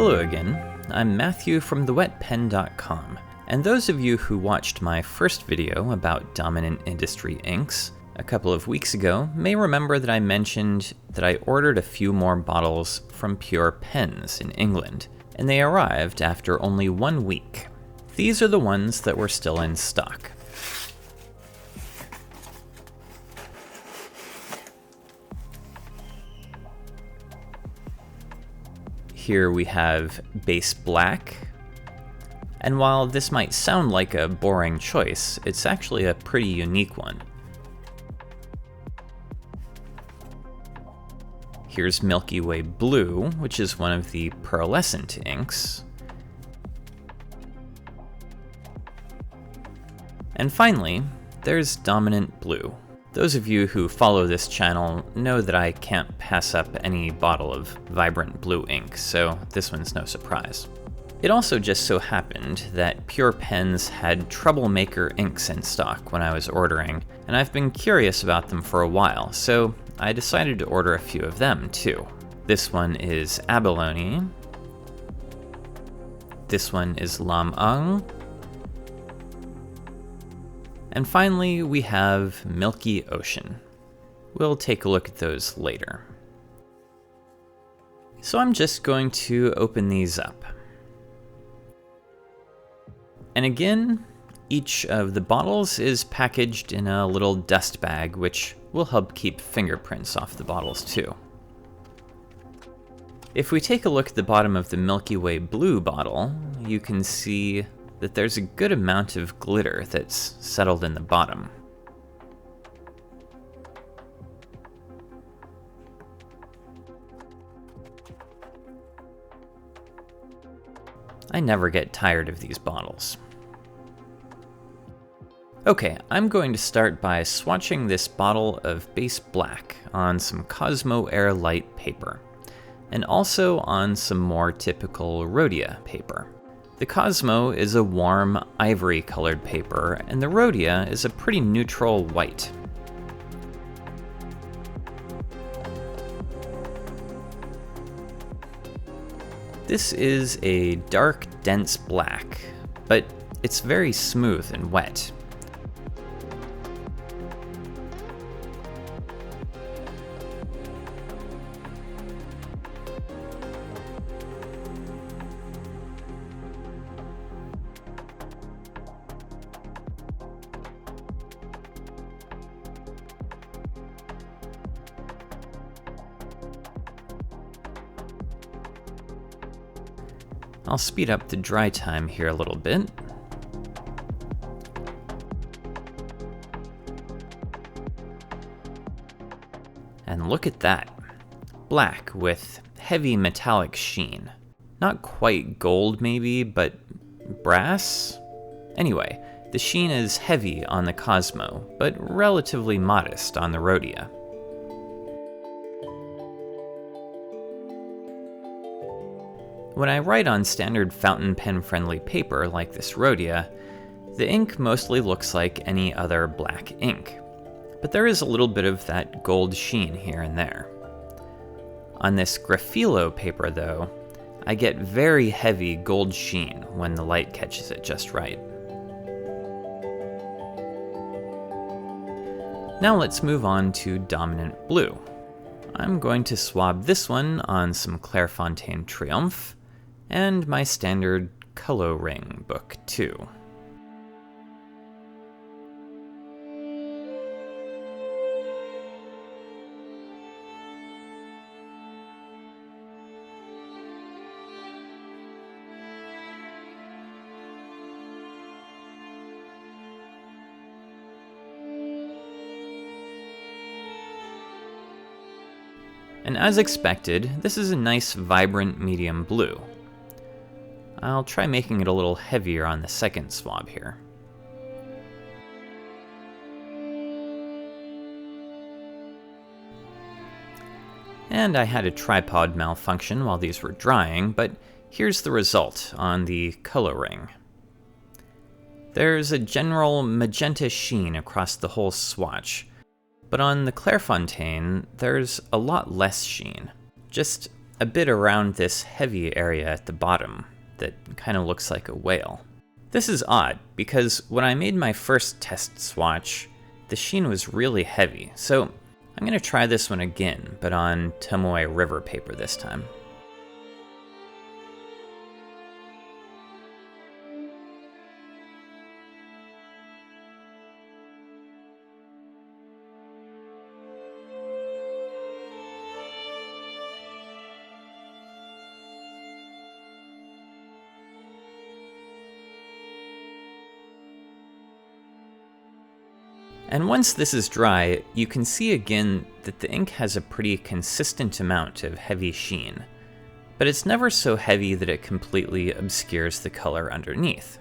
Hello again, I'm Matthew from thewetpen.com, and those of you who watched my first video about dominant industry inks a couple of weeks ago may remember that I mentioned that I ordered a few more bottles from Pure Pens in England, and they arrived after only 1 week. These are the ones that were still in stock. Here we have base black, and while this might sound like a boring choice, it's actually a pretty unique one. Here's Milky Way Blue, which is one of the pearlescent inks. And finally, there's Dominant Blue. Those of you who follow this channel know that I can't pass up any bottle of vibrant blue ink, so this one's no surprise. It also just so happened that Pure Pens had Troublemaker Inks in stock when I was ordering, and I've been curious about them for a while, so I decided to order a few of them too. This one is Abalone. This one is Lam Ang. And finally, we have Milky Ocean. We'll take a look at those later. So I'm just going to open these up. And again, each of the bottles is packaged in a little dust bag, which will help keep fingerprints off the bottles too. If we take a look at the bottom of the Milky Way Blue bottle, you can see that there's a good amount of glitter that's settled in the bottom. I never get tired of these bottles. Okay, I'm going to start by swatching this bottle of base black on some Cosmo Air Light paper, and also on some more typical Rhodia paper. The Cosmo is a warm ivory colored paper, and the Rhodia is a pretty neutral white. This is a dark, dense black, but it's very smooth and wet. I'll speed up the dry time here a little bit. And look at that. Black with heavy metallic sheen. Not quite gold maybe, but brass? Anyway, the sheen is heavy on the Cosmo, but relatively modest on the Rhodia. When I write on standard fountain pen friendly paper like this Rhodia, the ink mostly looks like any other black ink, but there is a little bit of that gold sheen here and there. On this Graphilo paper though, I get very heavy gold sheen when the light catches it just right. Now let's move on to Dominant Blue. I'm going to swab this one on some Clairefontaine Triomphe, and my standard coloring book too. And as expected, this is a nice vibrant medium blue. I'll try making it a little heavier on the second swab here. And I had a tripod malfunction while these were drying, but here's the result on the coloring. There's a general magenta sheen across the whole swatch, but on the Clairefontaine, there's a lot less sheen. Just a bit around this heavy area at the bottom that kind of looks like a whale. This is odd, because when I made my first test swatch, the sheen was really heavy, so I'm going to try this one again, but on Tomoe River paper this time. And once this is dry, you can see again that the ink has a pretty consistent amount of heavy sheen, but it's never so heavy that it completely obscures the color underneath.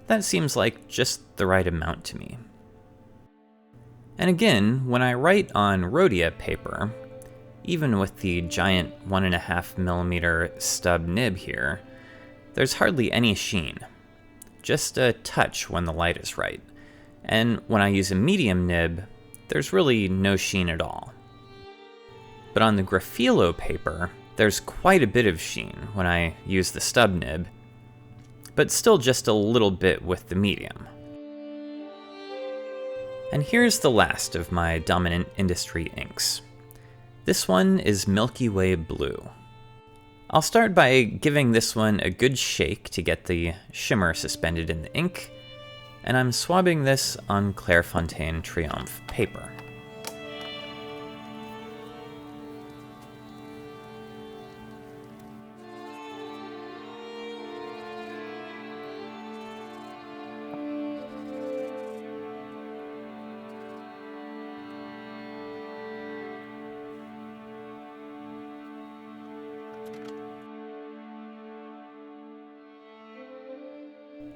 That seems like just the right amount to me. And again, when I write on Rhodia paper, even with the giant 1.5mm stub nib here, there's hardly any sheen, just a touch when the light is right. And when I use a medium nib, there's really no sheen at all. But on the Graphilo paper, there's quite a bit of sheen when I use the stub nib, but still just a little bit with the medium. And here's the last of my dominant industry inks. This one is Milky Way Blue. I'll start by giving this one a good shake to get the shimmer suspended in the ink, and I'm swabbing this on Clairefontaine Triomphe paper.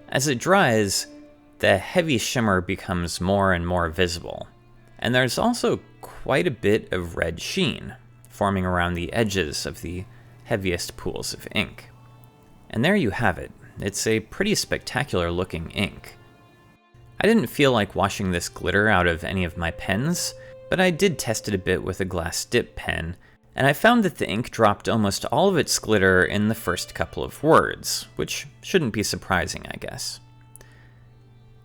As it dries, the heavy shimmer becomes more and more visible, and there's also quite a bit of red sheen forming around the edges of the heaviest pools of ink. And there you have it. It's a pretty spectacular looking ink. I didn't feel like washing this glitter out of any of my pens, but I did test it a bit with a glass dip pen, and I found that the ink dropped almost all of its glitter in the first couple of words, which shouldn't be surprising, I guess.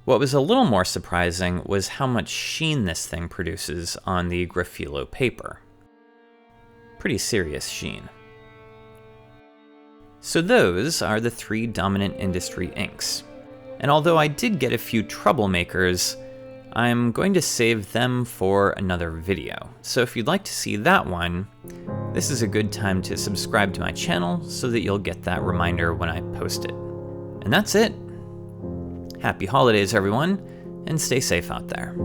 What was a little more surprising was how much sheen this thing produces on the Graphilo paper. Pretty serious sheen. So those are the 3 dominant industry inks. And although I did get a few troublemakers, I'm going to save them for another video. So if you'd like to see that one, this is a good time to subscribe to my channel so that you'll get that reminder when I post it. And that's it. Happy holidays, everyone, and stay safe out there.